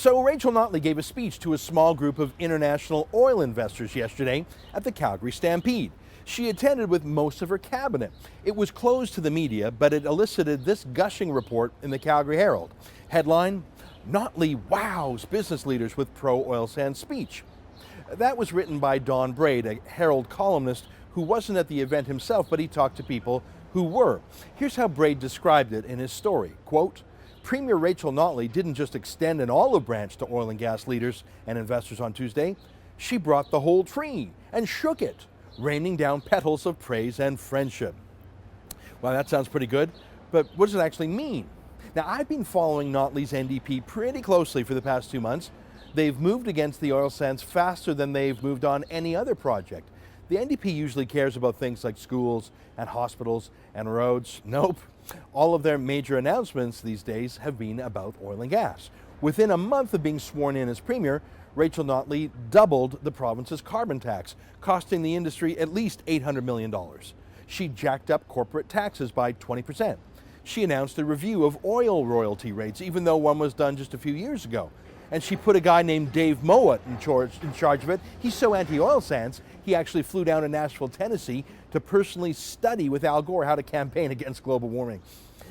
So Rachel Notley gave a speech to a small group of international oil investors yesterday at the Calgary Stampede. She attended with most of her cabinet. It was closed to the media, but it elicited this gushing report in the Calgary Herald. Headline, Notley wows business leaders with pro-oil sands speech. That was written by Don Braid, a Herald columnist who wasn't at the event himself, but he talked to people who were. Here's how Braid described it in his story. Quote, Premier Rachel Notley didn't just extend an olive branch to oil and gas leaders and investors on Tuesday. She brought the whole tree and shook it, raining down petals of praise and friendship. Well, that sounds pretty good, but what does it actually mean? Now, I've been following Notley's NDP pretty closely for the past 2 months. They've moved against the oil sands faster than they've moved on any other project. The NDP usually cares about things like schools and hospitals and roads. Nope. All of their major announcements these days have been about oil and gas. Within a month of being sworn in as Premier, Rachel Notley doubled the province's carbon tax, costing the industry at least $800 million. She jacked up corporate taxes by 20%. She announced a review of oil royalty rates, even though one was done just a few years ago. And she put a guy named Dave Mowat in charge of it. He's so anti-oil sands, he actually flew down to Nashville, Tennessee to personally study with Al Gore how to campaign against global warming.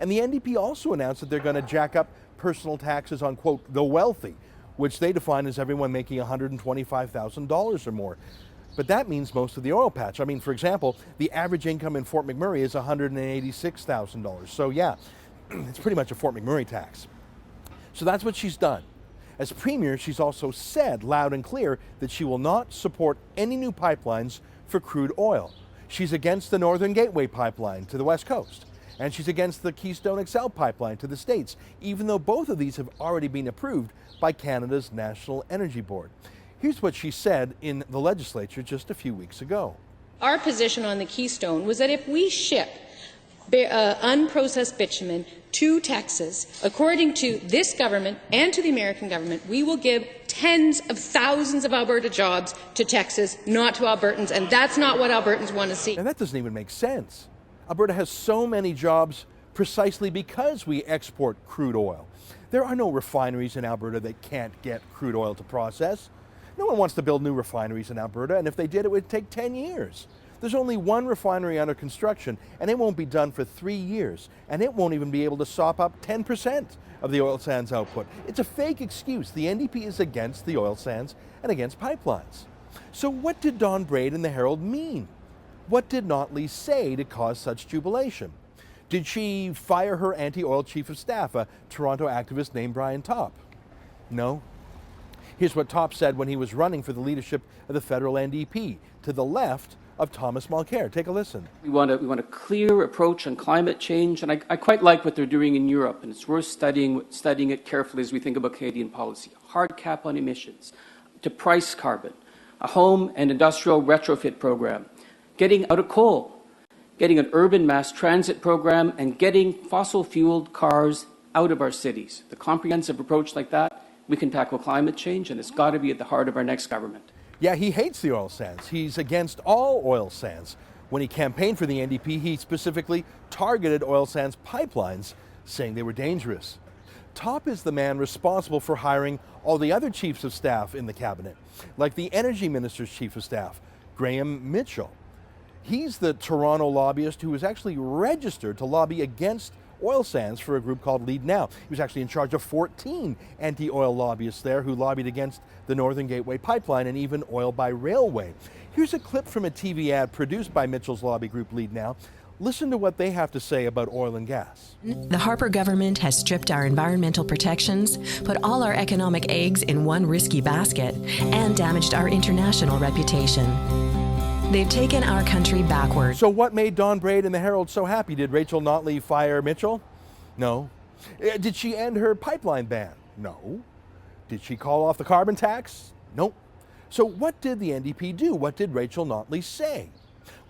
And the NDP also announced that they're going to jack up personal taxes on, quote, the wealthy, which they define as everyone making $125,000 or more. But that means most of the oil patch. I mean, for example, the average income in Fort McMurray is $186,000. So yeah, it's pretty much a Fort McMurray tax. So that's what she's done. As Premier, she's also said loud and clear that she will not support any new pipelines for crude oil. She's against the Northern Gateway pipeline to the West Coast, and she's against the Keystone XL pipeline to the States, even though both of these have already been approved by Canada's National Energy Board. Here's what she said in the legislature just a few weeks ago. Our position on the Keystone was that if we ship unprocessed bitumen to Texas, according to this government and to the American government, we will give tens of thousands of Alberta jobs to Texas, not to Albertans, and that's not what Albertans want to see. And that doesn't even make sense. Alberta has so many jobs precisely because we export crude oil. There are no refineries in Alberta that can't get crude oil to process. No one wants to build new refineries in Alberta, and if they did, it would take 10 years. There's only one refinery under construction, and it won't be done for 3 years, and it won't even be able to sop up 10% of the oil sands output. It's a fake excuse. The NDP is against the oil sands and against pipelines. So what did Don Braid and the Herald mean? What did Notley say to cause such jubilation? Did she fire her anti-oil chief of staff, a Toronto activist named Brian Topp? No. Here's what Topp said when he was running for the leadership of the federal NDP, to the left of Thomas Mulcair. Take a listen. We want a clear approach on climate change, and I quite like what they're doing in Europe, and it's worth studying it carefully as we think about Canadian policy. Hard cap on emissions, to price carbon, a home and industrial retrofit program, getting out of coal, getting an urban mass transit program, and getting fossil-fueled cars out of our cities. The comprehensive approach like that, we can tackle climate change, and it's got to be at the heart of our next government. Yeah, he hates the oil sands. He's against all oil sands. When he campaigned for the NDP, he specifically targeted oil sands pipelines, saying they were dangerous. Topp is the man responsible for hiring all the other chiefs of staff in the cabinet, like the energy minister's chief of staff, Graham Mitchell. He's the Toronto lobbyist who was actually registered to lobby against oil sands for a group called Lead Now. He was actually in charge of 14 anti-oil lobbyists there who lobbied against the Northern Gateway pipeline and even oil by railway. Here's a clip from a TV ad produced by Mitchell's lobby group Lead Now. Listen to what they have to say about oil and gas. The Harper government has stripped our environmental protections, put all our economic eggs in one risky basket, and damaged our international reputation. They've taken our country backward. So what made Don Braid and the Herald so happy? Did Rachel Notley fire Mitchell? No. Did she end her pipeline ban? No. Did she call off the carbon tax? Nope. So what did the NDP do? What did Rachel Notley say?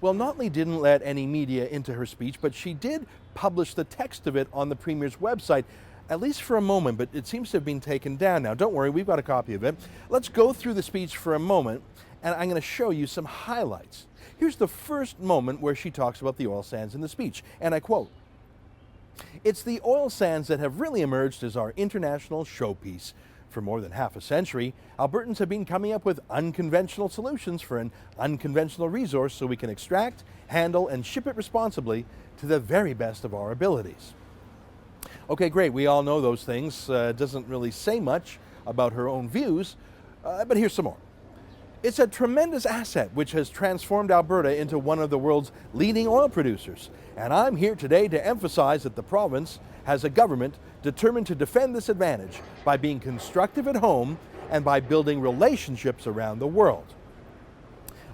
Well, Notley didn't let any media into her speech, but she did publish the text of it on the Premier's website, at least for a moment, but it seems to have been taken down now. Don't worry, we've got a copy of it. Let's go through the speech for a moment, and I'm going to show you some highlights. Here's the first moment where she talks about the oil sands in the speech, and I quote, "It's the oil sands that have really emerged as our international showpiece. For more than half a century, Albertans have been coming up with unconventional solutions for an unconventional resource so we can extract, handle, and ship it responsibly to the very best of our abilities. Okay, great, we all know those things. Doesn't really say much about her own views, but here's some more. It's a tremendous asset which has transformed Alberta into one of the world's leading oil producers. And I'm here today to emphasize that the province has a government determined to defend this advantage by being constructive at home and by building relationships around the world.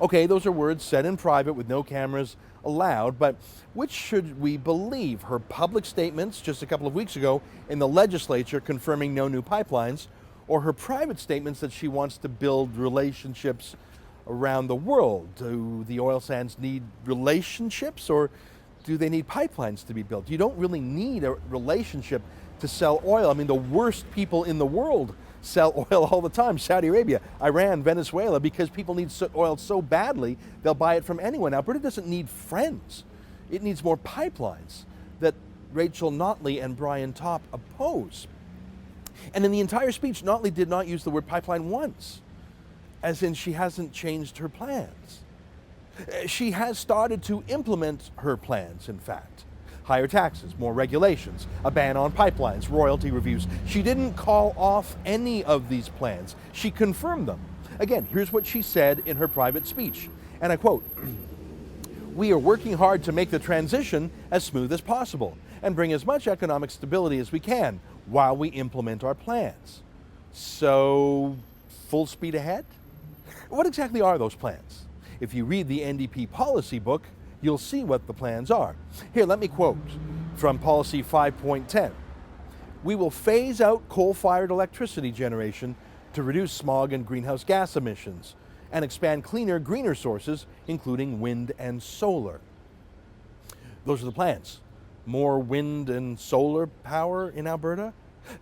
Okay, those are words said in private with no cameras allowed, but which should we believe? Her public statements just a couple of weeks ago in the legislature confirming no new pipelines, or her private statements that she wants to build relationships around the world? Do the oil sands need relationships, or do they need pipelines to be built? You don't really need a relationship to sell oil. I mean, the worst people in the world sell oil all the time. Saudi Arabia, Iran, Venezuela, because people need oil so badly, they'll buy it from anyone. Alberta doesn't need friends. It needs more pipelines that Rachel Notley and Brian Topp oppose. And in the entire speech, Notley did not use the word pipeline once, as in she hasn't changed her plans. She has started to implement her plans, in fact. Higher taxes, more regulations, a ban on pipelines, royalty reviews. She didn't call off any of these plans. She confirmed them. Again, here's what she said in her private speech, and I quote, "We are working hard to make the transition as smooth as possible and bring as much economic stability as we can while we implement our plans." So, full speed ahead? What exactly are those plans? If you read the NDP policy book, you'll see what the plans are. Here, let me quote from Policy 5.10. "We will phase out coal-fired electricity generation to reduce smog and greenhouse gas emissions and expand cleaner, greener sources, including wind and solar." Those are the plans. More wind and solar power in Alberta?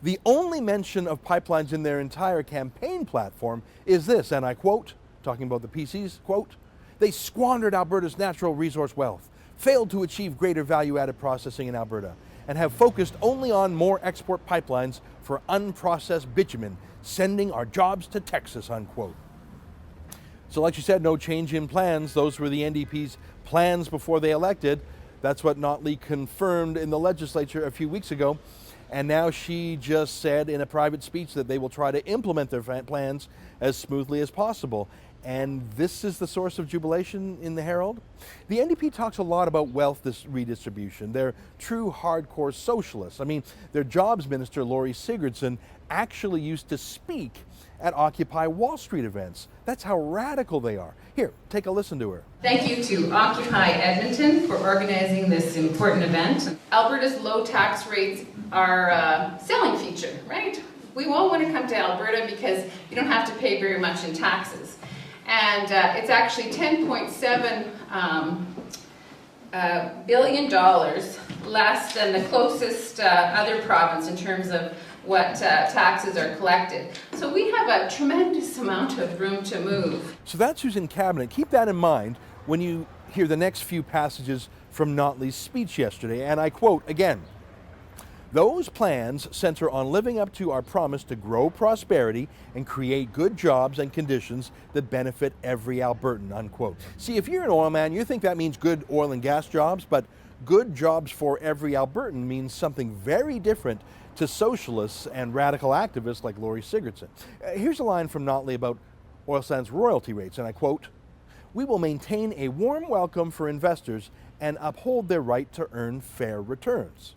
The only mention of pipelines in their entire campaign platform is this, and I quote, talking about the PCs, quote, "They squandered Alberta's natural resource wealth, failed to achieve greater value-added processing in Alberta, and have focused only on more export pipelines for unprocessed bitumen, sending our jobs to Texas," unquote. So like you said, no change in plans. Those were the NDP's plans before they elected. That's what Notley confirmed in the legislature a few weeks ago. And now she just said in a private speech that they will try to implement their plans as smoothly as possible. And this is the source of jubilation in the Herald. The NDP talks a lot about wealth redistribution. They're true hardcore socialists. I mean, their jobs minister, Lori Sigurdson, actually used to speak at Occupy Wall Street events. That's how radical they are. Here, take a listen to her. Thank you to Occupy Edmonton for organizing this important event. Alberta's low tax rates are a selling feature, right? We all want to come to Alberta because you don't have to pay very much in taxes. And it's actually $10.7 billion less than the closest other province in terms of what taxes are collected. So we have a tremendous amount of room to move. So that's who's in cabinet. Keep that in mind when you hear the next few passages from Notley's speech yesterday. And I quote again, "Those plans center on living up to our promise to grow prosperity and create good jobs and conditions that benefit every Albertan," unquote. See, if you're an oil man, you think that means good oil and gas jobs, but good jobs for every Albertan means something very different to socialists and radical activists like Lori Sigurdson. Here's a line from Notley about oil sands royalty rates, and I quote, "We will maintain a warm welcome for investors and uphold their right to earn fair returns."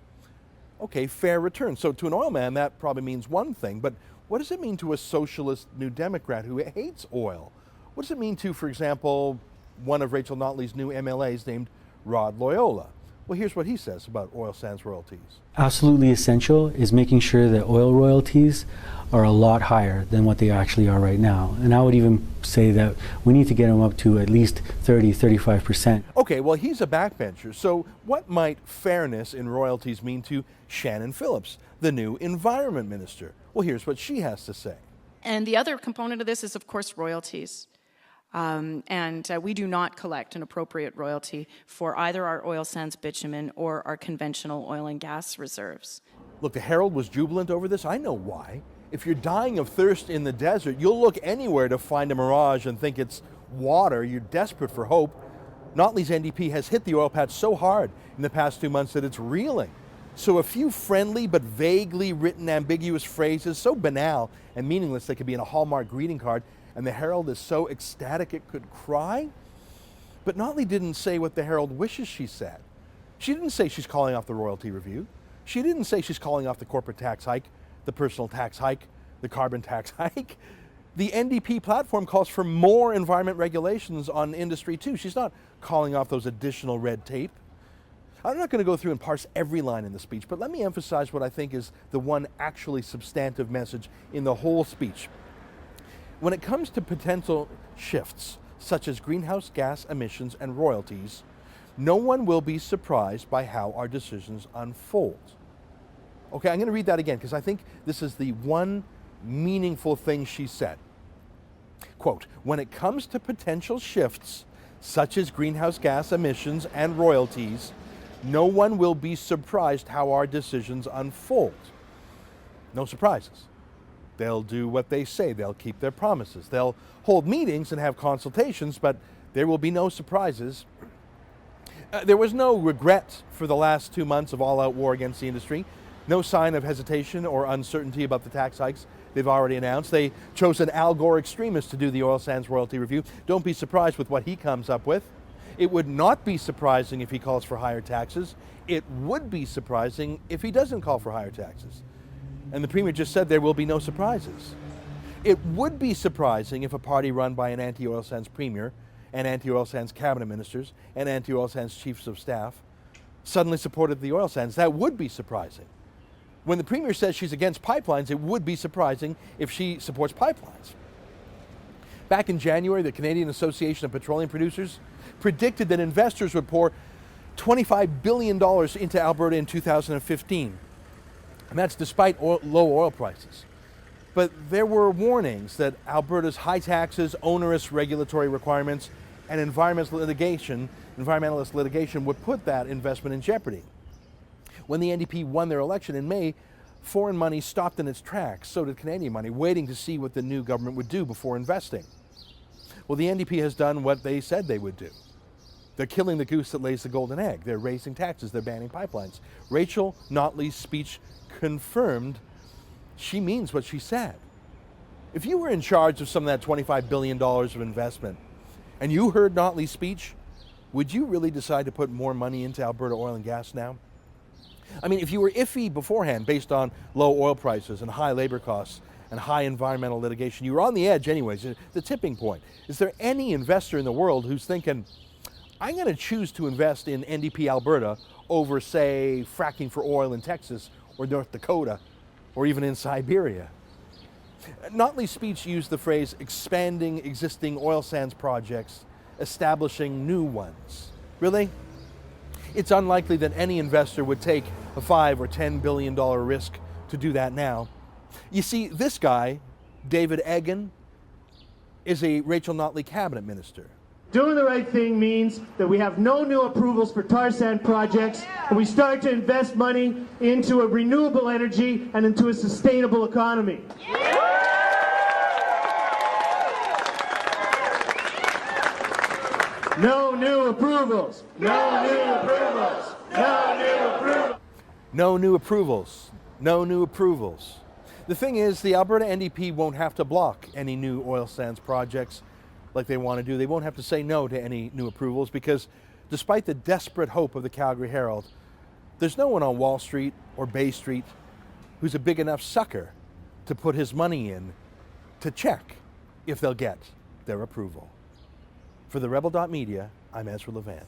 Okay, fair returns. So to an oil man, that probably means one thing, but what does it mean to a socialist New Democrat who hates oil? What does it mean to, for example, one of Rachel Notley's new MLAs named Rod Loyola? Well, here's what he says about oil sands royalties. Absolutely essential is making sure that oil royalties are a lot higher than what they actually are right now. And I would even say that we need to get them up to at least 30-35%. Okay, well, he's a backbencher. So what might fairness in royalties mean to Shannon Phillips, the new environment minister? Well, here's what she has to say. And the other component of this is, of course, royalties. We do not collect an appropriate royalty for either our oil sands bitumen or our conventional oil and gas reserves. Look, the Herald was jubilant over this. I know why. If you're dying of thirst in the desert, you'll look anywhere to find a mirage and think it's water. You're desperate for hope. Notley's NDP has hit the oil patch so hard in the past 2 months that it's reeling. So a few friendly but vaguely written ambiguous phrases, so banal and meaningless they could be in a Hallmark greeting card, and the Herald is so ecstatic it could cry. But Notley didn't say what the Herald wishes she said. She didn't say she's calling off the royalty review. She didn't say she's calling off the corporate tax hike, the personal tax hike, the carbon tax hike. The NDP platform calls for more environment regulations on industry too. She's not calling off those additional red tape. I'm not going to go through and parse every line in the speech, but let me emphasize what I think is the one actually substantive message in the whole speech. When it comes to potential shifts, such as greenhouse gas emissions and royalties, no one will be surprised by how our decisions unfold. Okay, I'm going to read that again because I think this is the one meaningful thing she said. Quote, when it comes to potential shifts, such as greenhouse gas emissions and royalties, no one will be surprised how our decisions unfold. No surprises. They'll do what they say. They'll keep their promises. They'll hold meetings and have consultations, but there will be no surprises. There was no regret for the last 2 months of all-out war against the industry. No sign of hesitation or uncertainty about the tax hikes they've already announced. They chose an Al Gore extremist to do the oil sands royalty review. Don't be surprised with what he comes up with. It would not be surprising if he calls for higher taxes. It would be surprising if he doesn't call for higher taxes. And the Premier just said there will be no surprises. It would be surprising if a party run by an anti-oil sands Premier and anti-oil sands cabinet ministers and anti-oil sands chiefs of staff suddenly supported the oil sands. That would be surprising. When the Premier says she's against pipelines, it would be surprising if she supports pipelines. Back in January, the Canadian Association of Petroleum Producers predicted that investors would pour $25 billion into Alberta in 2015. And that's despite low oil prices. But there were warnings that Alberta's high taxes, onerous regulatory requirements, and environmentalist litigation would put that investment in jeopardy. When the NDP won their election in May, foreign money stopped in its tracks. So did Canadian money, waiting to see what the new government would do before investing. Well, the NDP has done what they said they would do. They're killing the goose that lays the golden egg. They're raising taxes. They're banning pipelines. Rachel Notley's speech confirmed she means what she said. If you were in charge of some of that $25 billion of investment and you heard Notley's speech, would you really decide to put more money into Alberta oil and gas now? I mean, if you were iffy beforehand based on low oil prices and high labor costs and high environmental litigation, you were on the edge anyways, the tipping point. Is there any investor in the world who's thinking, I'm going to choose to invest in NDP Alberta over, say, fracking for oil in Texas or North Dakota or even in Siberia? Notley's speech used the phrase expanding existing oil sands projects, establishing new ones. Really? It's unlikely that any investor would take a $5 or $10 billion risk to do that now. You see, this guy, David Eggen, is a Rachel Notley cabinet minister. Doing the right thing means that we have no new approvals for tar sand projects, and we start to invest money into a renewable energy and into a sustainable economy. No new approvals. No new approvals. No new approvals. No new approvals. No new approvals. The thing is, the Alberta NDP won't have to block any new oil sands projects like they want to do. They won't have to say no to any new approvals because despite the desperate hope of the Calgary Herald, there's no one on Wall Street or Bay Street who's a big enough sucker to put his money in to check if they'll get their approval. For TheRebel.media, I'm Ezra Levant.